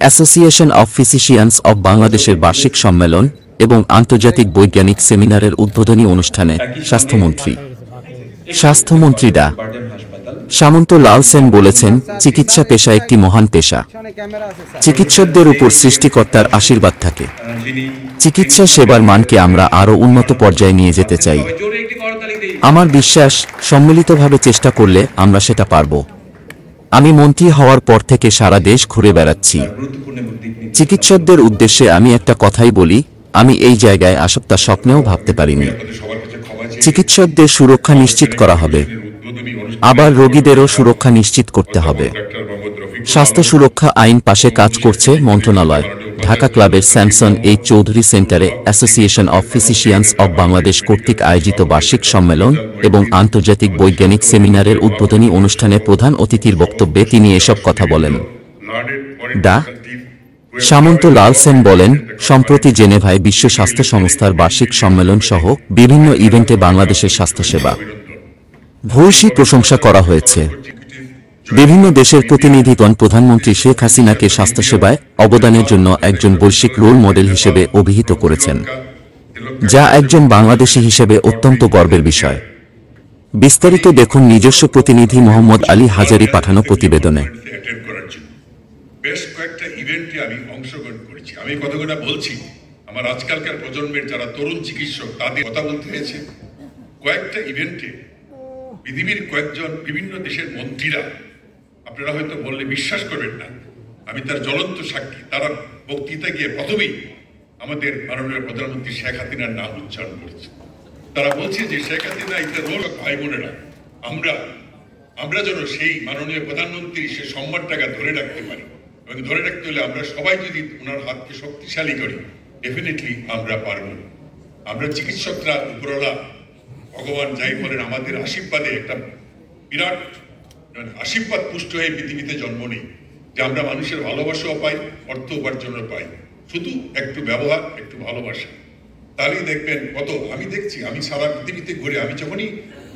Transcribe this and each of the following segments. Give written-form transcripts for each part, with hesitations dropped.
Association of physicians of বাংলাদেশের বার্ষিক সম্মেলন এবং আন্তর্জাতিক বৈজ্ঞানিক সেমিনারের উদ্বোধনী অনুষ্ঠানে স্বাস্থ্যমন্ত্রী ডা. সামন্ত লাল সেন বলেছেন, চিকিৎসা পেশা একটি মহান পেশা। চিকিৎসকদের উপর সৃষ্টিকর্তার আশীর্বাদ থাকে। চিকিৎসা সেবার মানকে আমরা আরও উন্নত পর্যায়ে নিয়ে যেতে চাই। আমার বিশ্বাস, সম্মিলিতভাবে চেষ্টা করলে আমরা সেটা পারব। আমি মন্ত্রী হওয়ার পর থেকে সারা দেশ ঘুরে বেড়াচ্ছি। চিকিৎসকদের উদ্দেশ্যে আমি একটা কথাই বলি, আমি এই জায়গায় আসাটা স্বপ্নেও ভাবতে পারিনি। চিকিৎসকদের সুরক্ষা নিশ্চিত করা হবে, আবার রোগীদেরও সুরক্ষা নিশ্চিত করতে হবে। স্বাস্থ্য সুরক্ষা আইন পাশে কাজ করছে মন্ত্রণালয়। ঢাকা ক্লাবের স্যামসন এইচ চৌধুরী সেন্টারে association of physicians of Bangladesh কর্তৃক আয়োজিত বার্ষিক সম্মেলন এবং আন্তর্জাতিক বৈজ্ঞানিক সেমিনারের উদ্বোধনী অনুষ্ঠানে প্রধান অতিথির বক্তব্যে তিনি এসব কথা বলেন। ডা. সামন্ত লাল সেন বলেন, সম্প্রতি জেনেভায় বিশ্ব স্বাস্থ্য সংস্থার বার্ষিক সম্মেলন সহ বিভিন্ন ইভেন্টে বাংলাদেশের স্বাস্থ্যসেবা ভূয়সী প্রশংসা করা হয়েছে। বিভিন্ন দেশের প্রতিনিধিগণ প্রধানমন্ত্রী শেখ হাসিনাকে স্বাস্থ্যসেবায় অবদানের জন্য একজন বৈশ্বিক রোল মডেল হিসেবে অভিহিত করেছেন, যা একজন বাংলাদেশী হিসেবে অত্যন্ত গর্বের বিষয়। বিস্তারিত দেখুন নিজস্ব প্রতিনিধি মোহাম্মদ আলী হাজারি পাঠানো প্রতিবেদনে। বেশ কয়েকটা ইভেন্টে আমি অংশগ্রহণ করেছি। আমি কথাগুলো বলছি, আমার আজকালকার প্রজন্মের যারা তরুণ চিকিৎসক তাদের কথা বলতে হয়েছে। কয়েকটা ইভেন্টে পৃথিবীর কয়েকজন বিভিন্ন দেশের মন্ত্রীরা, আপনারা হয়তো বললে বিশ্বাস করবেন না, আমি তার জ্বলন্ত সাক্ষী, তারা বক্তৃতা গিয়ে প্রথমেই আমাদের মাননীয় প্রধানমন্ত্রী শেখ হাসিনার নাম উচ্চারণ করেছে। তারা বলছে যে Sheikh Hasina is the role of ভাই বোনেরা, আমরা যেন সেই মাননীয় প্রধানমন্ত্রী সে সম্মানটাকে ধরে রাখতে পারি, এবং ধরে রাখতে হলে আমরা সবাই যদি ওনার হাতকে শক্তিশালী করি, ডেফিনেটলি আমরা পারব। আমরা চিকিৎসকরা উপরওয়ালা ভগবান যাই বলেন, আমাদের আশীর্বাদে একটা বিরাট আশীর্বাদ পুষ্ট হয়ে পৃথিবীতে জন্ম নেই, যে আমরা মানুষের ভালোবাসাও পাই, অর্থ উপার্জনও পাই। শুধু একটু ব্যবহার, একটু ভালোবাসা, তাহলেই দেখবেন কত। আমি দেখছি, আমি সারা পৃথিবীতে ঘুরে, আমি যখনই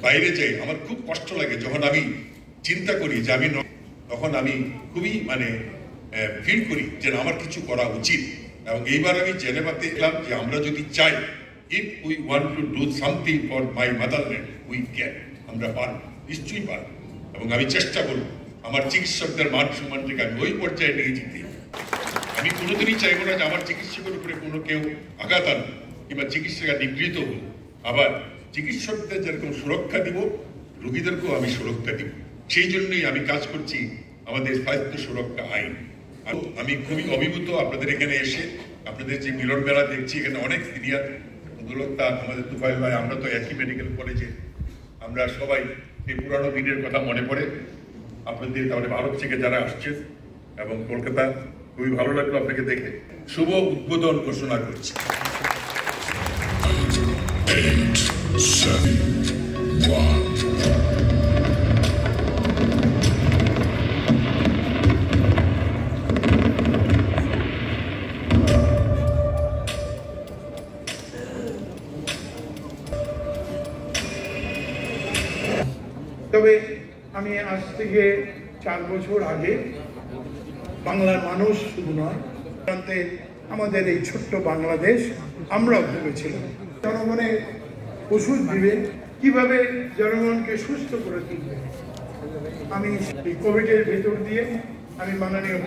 বাইরে যাই আমার খুব কষ্ট লাগে, যখন আমি চিন্তা করি যে আমি, তখন আমি খুবই ফিল করি যে আমার কিছু করা উচিত। এবং এইবার আমি জেনেভাতে এলাম যে আমরা যদি চাই, if we want to do something for my motherland, we can, আমরা পারব, নিশ্চয়ই পারব। এবং আমি চেষ্টা করব আমার চিকিৎসকদের মান সম্মানটাকে আমি ওই পর্যায়ে নিয়ে যেতে। আমি কোনোদিনই চাইব না যে আমার চিকিৎসকের উপরে কোনো কেউ আঘাত আনুক কিংবা চিকিৎসা নিগৃহীত হোক। আবার চিকিৎসকদের যেরকম সুরক্ষা দিব, রোগীদেরকেও আমি সুরক্ষা দিব। সেই জন্যই আমি কাজ করছি আমাদের স্বাস্থ্য সুরক্ষা আইন। আমি খুবই অভিভূত আপনাদের এখানে এসে, আপনাদের যে মিলন মেলা দেখছি, এখানে অনেক সিনিয়র দুলতা, আমাদের তুফাইল ভাই, আমরা তো একই মেডিকেল কলেজে, আমরা সবাই এই পুরানো দিনের কথা মনে পড়ে। আপনাদের তাহলে ভারত থেকে যারা আসছেন এবং কলকাতা, খুবই ভালো লাগলো আপনাকে দেখে। শুভ উদ্বোধন ঘোষণা করছি। তবে আমি আজ থেকে 4 বছর আগে বাংলার মানুষ শুধু নয়, আমাদের এই ছোট্ট বাংলাদেশ, আমরাও ভেবেছিলাম জনগণের ওষুধ দিবে, কিভাবে জনগণকে সুস্থ করে তুলবে। আমি কোভিডের ভেতর দিয়ে আমি মাননীয়